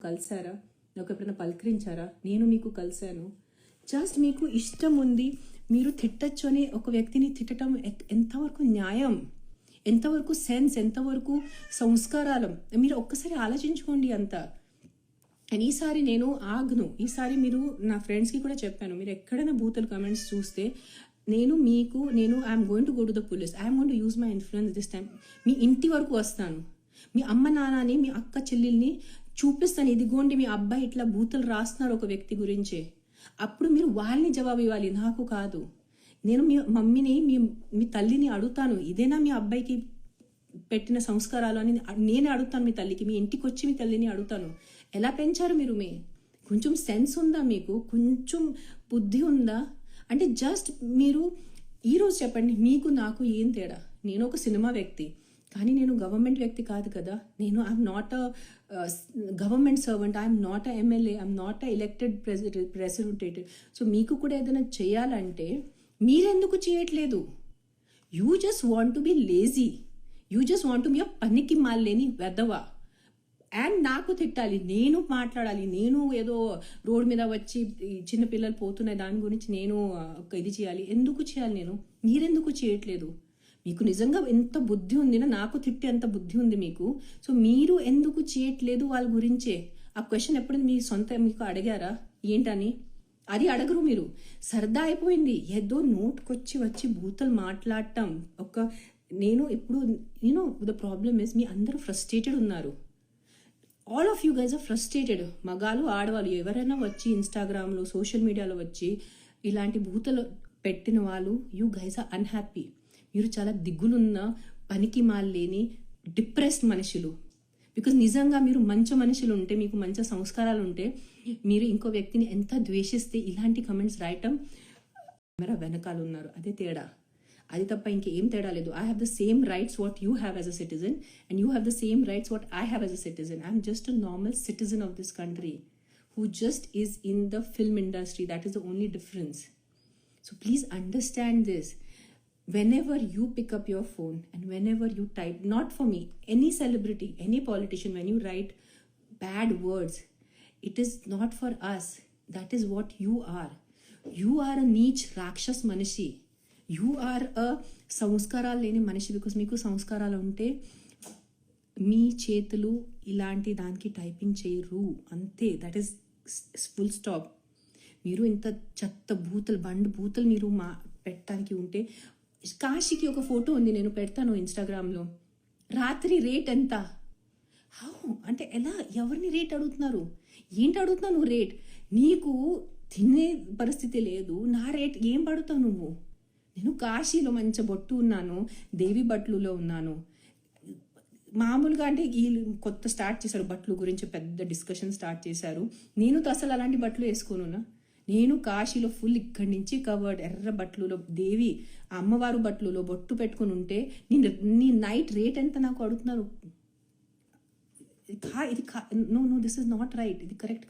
కలిసారా? నాకు ఎప్పుడైనా పలకరించారా? నేను మీకు కలిశాను. జస్ట్ మీకు ఇష్టం ఉంది, మీరు తిట్టచ్చు అని ఒక వ్యక్తిని తిట్టడం ఎంతవరకు న్యాయం, ఎంతవరకు సెన్స్, ఎంతవరకు సంస్కారాలం? మీరు ఒక్కసారి ఆలోచించుకోండి అంతా. అండ్ ఈసారి నేను ఆగను. ఈసారి మీరు నా ఫ్రెండ్స్కి కూడా చెప్పాను, మీరు ఎక్కడైనా బూతులు కమెంట్స్ చూస్తే నేను I'm going to go to the police, I'm going to use my influence this time. మీ ఇంటి వరకు వస్తాను, మీ అమ్మ నాన్నని, మీ అక్క చెల్లెల్ని చూపిస్తాను. ఇదిగోండి మీ అబ్బాయి ఇట్లా బూతులు రాస్తున్నారు ఒక వ్యక్తి గురించే. అప్పుడు మీరు వాళ్ళని జవాబు ఇవ్వాలి, నాకు కాదు. నేను మీ మమ్మీని, మీ తల్లిని అడుగుతాను, ఇదేనా మీ అబ్బాయికి పెట్టిన సంస్కారాలు అని నేనే అడుగుతాను. మీ తల్లికి, మీ ఇంటికి వచ్చి మీ తల్లిని అడుగుతాను, ఎలా పెంచారు మీరు? కొంచెం సెన్స్ ఉందా మీకు? కొంచెం బుద్ధి ఉందా? అంటే జస్ట్ మీరు ఈరోజు చెప్పండి, మీకు నాకు ఏం తేడా? నేను ఒక సినిమా వ్యక్తి, కానీ నేను గవర్నమెంట్ వ్యక్తి కాదు కదా. I'm not a government servant, I'm not a MLA, I'm not a elected president. So మీకు కూడా ఏదైనా చేయాలంటే మీరెందుకు చేయట్లేదు? You just want to be lazy, you just want to be a పనికి మాలేని వెదవ. అండ్ నాకు తిట్టాలి, నేను మాట్లాడాలి, నేను ఏదో రోడ్ మీద వచ్చి చిన్నపిల్లలు పోతున్నాయి దాని గురించి నేను ఇది చేయాలి. ఎందుకు చేయాలి నేను? మీరెందుకు చేయట్లేదు? మీకు నిజంగా ఎంత బుద్ధి ఉంది, నాకు తిట్టే ఎంత బుద్ధి ఉంది మీకు. సో మీరు ఎందుకు చేయట్లేదు వాళ్ళ గురించే? ఆ క్వశ్చన్ ఎప్పుడు మీ సొంత మీకు అడిగారా ఏంటని? అది అడగరు మీరు. సరదా అయిపోయింది, ఏదో నోట్కొచ్చి వచ్చి బూతలు మాట్లాడటం. నేను ఇప్పుడు ద ప్రాబ్లమ్ ఇస్, మీ అందరూ ఫ్రస్ట్రేటెడ్ ఉన్నారు. All of you guys are frustrated. మగాళ్ళు ఆడవాళ్ళు ఎవరైనా వచ్చి ఇన్స్టాగ్రామ్లో సోషల్ మీడియాలో వచ్చి ఇలాంటి బూతలు పెట్టిన వాళ్ళు, యూ గైజ్ ఆర్ అన్హ్యాపీ. మీరు చాలా దిగులున్న, పనికి మాలేని, డిప్రెస్డ్ మనుషులు. బికాజ్ నిజంగా మీరు మంచి మనుషులు ఉంటే, మీకు మంచి సంస్కారాలు ఉంటే, మీరు ఇంకో వ్యక్తిని ఎంత ద్వేషిస్తే ఇలాంటి కమెంట్స్ రాయటం కెమెరా వెనకాల ఉన్నారు, అదే తేడా. అది తప్ప ఇంకేం తేడా లేదు. I have the same rights what you have as a citizen, and you have the same rights what I have as a citizen. I'm just a normal citizen of this country who just is in the film industry. That is the only difference. So please understand this. Whenever you pick up your phone and whenever you type, not for me, any celebrity, any politician, when you write bad words, it is not for us. That is what you are. You are a neech rakshas manishi. You are a సంస్కారాలు లేని మనిషి. Because మీకు సంస్కారాలు ఉంటే మీ చేతులు ఇలాంటి దానికి typing చేయరు, అంతే. That is full stop. మీరు ఇంత చెత్త బూతులు మీరు పెట్టడానికి ఉంటే, కాశీకి ఒక ఫోటో ఉంది, నేను పెడతాను ఇన్స్టాగ్రామ్లో. రాత్రి రేట్ ఎంత? హౌ అంటే ఎలా? ఎవరిని రేట్ అడుగుతున్నారు? ఏంటి అడుగుతున్నావు నువ్వు రేట్? నీకు తినే పరిస్థితి లేదు, నా రేట్ ఏం పడుతావు నువ్వు? నేను కాశీలో మంచి బొట్టు ఉన్నాను, దేవి బట్లులో ఉన్నాను. మామూలుగా అంటే వీళ్ళు కొత్త స్టార్ట్ చేశారు బట్టలు గురించి, పెద్ద డిస్కషన్ స్టార్ట్ చేశారు. నేను అసలు అలాంటి బట్టలు వేసుకోనున్నా. నేను కాశీలో ఫుల్ ఇక్కడి నుంచి కవర్డ్ ఎర్ర బట్టలులో, దేవి అమ్మవారు బట్టలులో బొట్టు పెట్టుకుని ఉంటే నీ నైట్ రేట్ ఎంత నాకు అడుగుతున్నారు? ఇది no this is not right, ఇది కరెక్ట్